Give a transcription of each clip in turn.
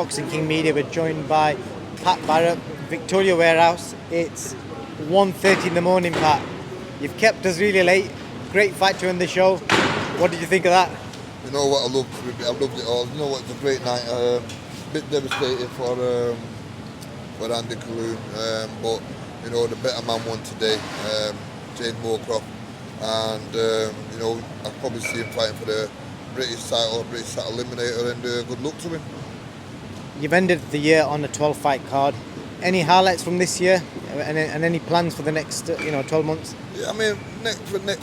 Boxing King Media. We're joined by Pat Barrett, Victoria Warehouse. It's 1:30 in the morning, Pat. You've kept us really late. Great fight to end the show. What did you think of that? You know what, I loved it all. You know what, it's a great night. Bit devastated for Andy Calhoun, but you know the better man won today, James Moorcroft, and you know I probably see him fighting for the British title eliminator, and good luck to him. You've ended the year on a 12-fight card. Any highlights from this year, and any plans for the next 12 months? Yeah, I mean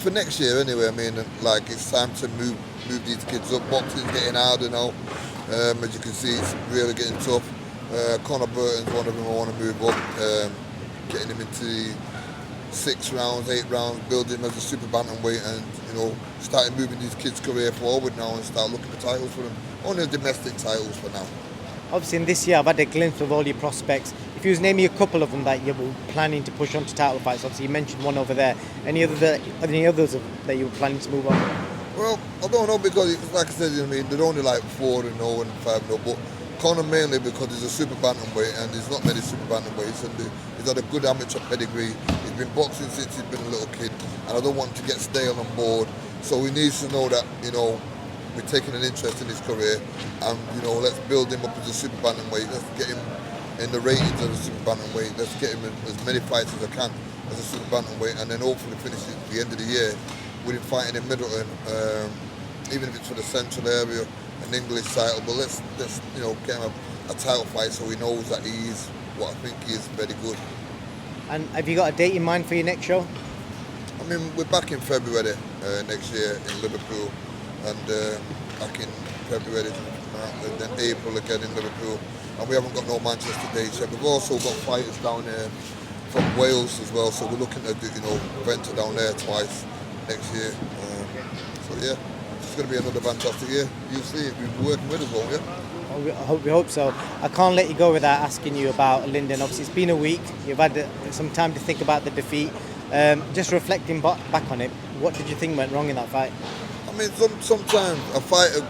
for next year anyway. I mean, like, it's time to move these kids up. Boxing's getting harder now. As you can see, it's really getting tough. Conor Burton's one of them I want to move up, getting him into the 6 rounds, 8 rounds, building him as a super bantamweight, and starting moving these kids' career forward now and start looking for titles for them. Only domestic titles for now. Obviously, in this year, I've had a glimpse of all your prospects. If you was naming a couple of them that you were planning to push on to title fights, obviously you mentioned one over there. Any others that you were planning to move on? Well, I don't know, because, like I said, they're only like 4-0 and 5-0, but Conor mainly because he's a super bantamweight, and there's not many super bantamweights, and he's had a good amateur pedigree. He's been boxing since he's been a little kid, and I don't want him to get stale on board. So he needs to know that, we're taking an interest in his career, and let's build him up as a super bantamweight. Let's get him in the ratings of a super bantamweight. Let's get him in as many fights as I can as a super bantamweight, and then hopefully finish at the end of the year with him fighting in Middleton, even if it's for the central area, an English title. But let's get him a title fight so he knows that he is what I think he is, very good. And have you got a date in mind for your next show? I mean, we're back in February next year in Liverpool, and back in February, and then April again in Liverpool. And we haven't got no Manchester dates yet. We've also got fighters down here from Wales as well, so we're looking to do, venture down there twice next year. So yeah, it's going to be another fantastic year. You'll see it. We've been working with us all, yeah. We hope so. I can't let you go without asking you about Lyndon. Obviously, it's been a week. You've had some time to think about the defeat. Just reflecting back on it, what did you think went wrong in that fight? I mean, sometimes a fighter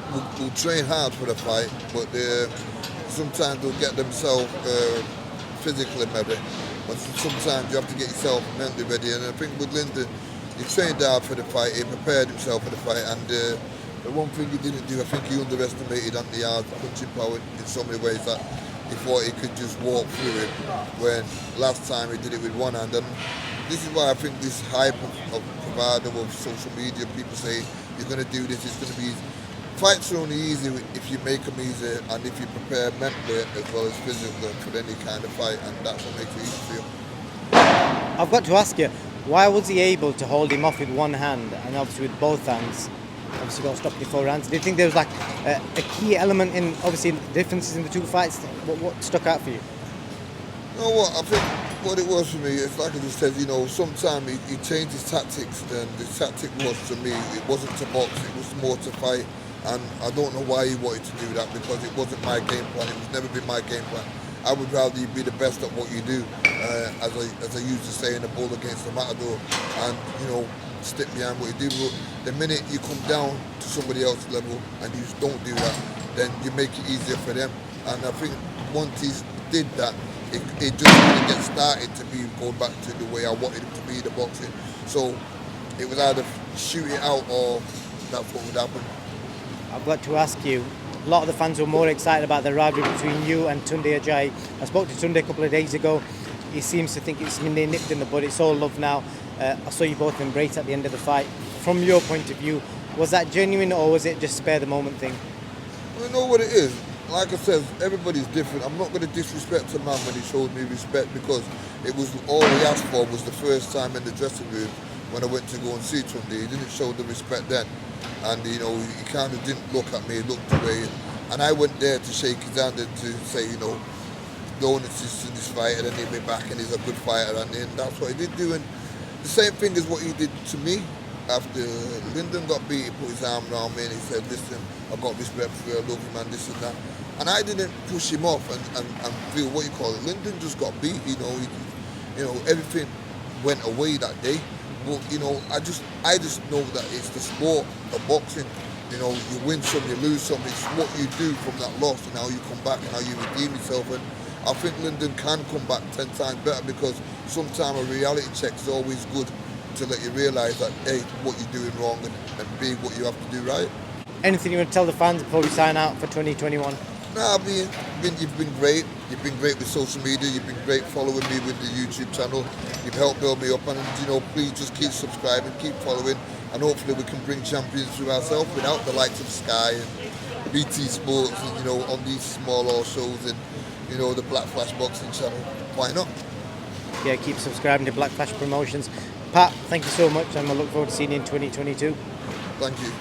will train hard for the fight, but sometimes they'll get themselves physically maybe. But sometimes you have to get yourself mentally ready. And I think with Lyndon, he trained hard for the fight. He prepared himself for the fight. And the one thing he didn't do, I think he underestimated Anthony Yard's punching power in so many ways that he thought he could just walk through it, when last time he did it with one hand. And this is why I think this hype of bravado of social media, people say you're going to do this, it's going to be easy. Fights are only easy if you make them easy, and if you prepare mentally as well as physically for any kind of fight, and that's what makes it easy for you. I've got to ask you, why was he able to hold him off with one hand, and obviously with both hands? Obviously got stopped before rounds. Do you think there was like a key element in, obviously, the differences in the two fights? What stuck out for you? You know what, I think what it was for me, it's like I just said, sometimes he changed his tactics, and the tactic was, to me, it wasn't to box, it was more to fight. And I don't know why he wanted to do that, because it wasn't my game plan. It was never been my game plan. I would rather you be the best at what you do, as I used to say in the bull against the matador, and stick behind what you do. But the minute you come down to somebody else's level and you just don't do that, then you make it easier for them. And I think once he did that, it just really get started to be going back to the way I wanted him to be, the boxing. So it was either shoot it out or that's what would happen. I've got to ask you, a lot of the fans were more excited about the rivalry between you and TUNDE AJAYI. I spoke to TUNDE a couple of days ago. He seems to think it's been nipped in the bud. It's all love now. I saw you both embrace at the end of the fight. From your point of view, was that genuine, or was it just spare the moment thing? Well, you know what it is? Like I said, everybody's different. I'm not going to disrespect a man when he showed me respect, because it was all he asked for was the first time in the dressing room when I went to go and see TUNDE. He didn't show the respect then. And he kind of didn't look at me, looked away. And I went there to shake his hand and to say, don't insist in this fight, and then he'll be back and he's a good fighter. And that's what he did do. And the same thing is what he did to me. After Lyndon got beat, he put his arm around me and he said, listen, I've got respect for you, I love you, man, this and that. And I didn't push him off and feel, what you call it, Lyndon just got beat, everything went away that day. But I just know that it's the sport of boxing, You know, you win some, you lose some. It's what you do from that loss and how you come back and how you redeem yourself. And I think Lyndon can come back 10 times better, because sometimes a reality check is always good to let you realise that, A, what you're doing wrong, and B, what you have to do right. Anything you want to tell the fans before we sign out for 2021? Nah, you've been great. You've been great with social media. You've been great following me with the YouTube channel. You've helped build me up, and you know, please just keep subscribing, keep following, and hopefully we can bring champions through ourselves without the likes of Sky and BT Sports, and you know, on these smaller shows, and you know, the Black Flash Boxing channel. Why not? Yeah, keep subscribing to Black Flash Promotions. Pat, thank you so much, and I look forward to seeing you in 2022. Thank you.